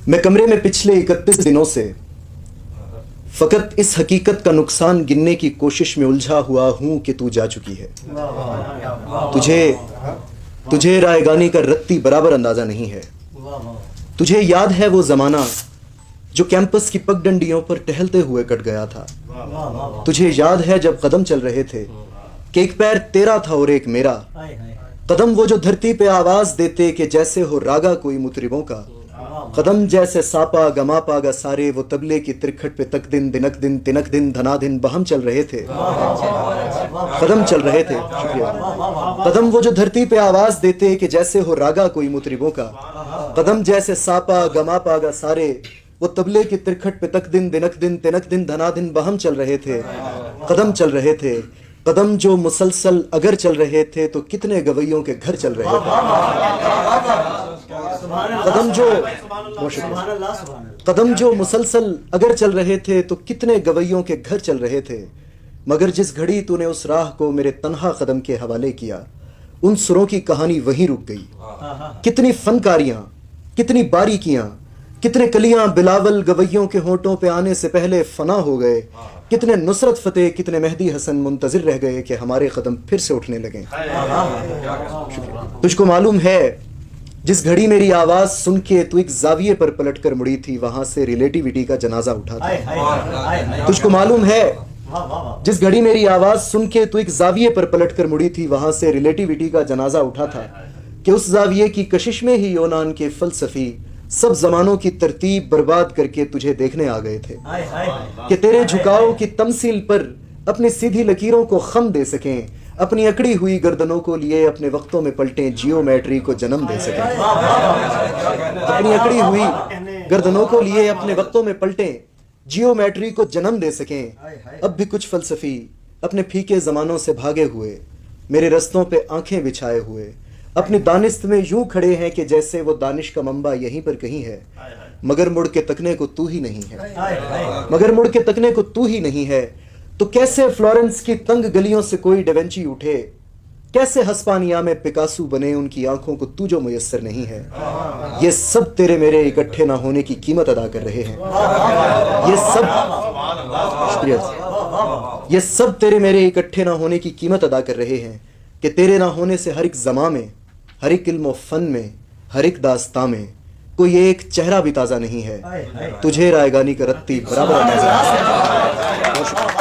मैं कमरे में पिछले 31 दिनों से फकत इस हकीकत का नुकसान गिनने की कोशिश में उलझा हुआ हूं कि तू जा चुकी है। तुझे रायगानी का रत्ती बराबर अंदाजा नहीं है। तुझे याद है वो जमाना जो कैंपस की पगडंडियों पर टहलते हुए कट गया था। तुझे याद है जब कदम चल रहे थे कि एक पैर तेरा था और एक मेरा। कदम वो जो धरती पे आवाज देते कि जैसे हो रागा कोई मुतरिबों का। कदम जैसे सापा गमा पागा सारे वो तबले की तिरखट पे तक दिन दिनक दिन तिनक दिन धना दिन बहम चल रहे थे। कदम चल रहे थे, शुक्रिया। कदम वो जो धरती पे आवाज देते कि जैसे हो रागा कोई मुतरिबों का। कदम जैसे सापा गमा पागा सारे वो तबले की तिरखट पे तक दिन दिनक दिन तिनक दिन धना दिन बहम चल रहे थे। कदम चल रहे थे, कदम जो मुसलसल अगर चल रहे थे तो कितने गवैयों के घर चल रहे थे। कदम जो मुसलसल अगर चल रहे थे तो कितने गवैयों के घर चल रहे थे। मगर जिस घड़ी तूने उस राह को मेरे तन्हा कदम के हवाले किया, उन सुरों की कहानी वहीं रुक गई। कितनी फनकारियां, कितनी बारीकियां, कितने कलियां बिलावल गवैयों के होंठों पे आने से पहले फना हो गए। कितने नुसरत फतेह, कितने मेहदी हसन मुंतजिर रह गए कि हमारे कदम फिर से उठने लगे। तुझको मालूम है जिस घड़ी मेरी आवाज सुन के तू एक जाविये पर पलट कर मुड़ी थी, वहां से रिलेटिविटी का जनाजा उठा था। तुझको मालूम है जिस घड़ी मेरी आवाज सुन के तू एक जाविये पर पलट कर मुड़ी थी, वहां से रिलेटिविटी का जनाजा उठा था कि उस जाविये की कशिश में ही यूनान के फलसफी सब जमानों की तरतीब बर्बाद करके तुझे देखने आ गए थे कि तेरे झुकाव की तमसील पर अपनी सीधी लकीरों को खम दे सकें, अपनी अकड़ी हुई गर्दनों को लिए अपने वक्तों में पलटें, जियोमेट्री को जन्म दे सकें। अपनी अकड़ी हुई गर्दनों को लिए अपने वक्तों में पलटें, जियोमेट्री को जन्म दे सकें। अब भी कुछ फलसफी अपने फीके जमानों से भागे हुए मेरे रस्तों पे आंखें बिछाए हुए अपनी दानिश्त में यूं खड़े हैं कि जैसे वो दानिश का मंबा यहीं पर कहीं है, मगर मुड़ के तकने को तू ही नहीं है। मगर मुड़ के तकने को तू ही नहीं है। तो कैसे फ्लोरेंस की तंग गलियों से कोई डेवेंची उठे, कैसे हस्पानिया में पिकासो बने उनकी आंखों को तू जो मुयस्सर नहीं है। ये सब तेरे मेरे इकट्ठे ना होने की कीमत अदा कर रहे हैं। ये सब तेरे मेरे इकट्ठे ना होने की कीमत अदा कर रहे हैं कि तेरे ना होने से हर एक ज़मा में, हर एक इल्म व फन में, हर एक दास्तां में कोई एक चेहरा भी ताज़ा नहीं है। तुझे रायगानी का रत्ती बराबर ताज़ा है।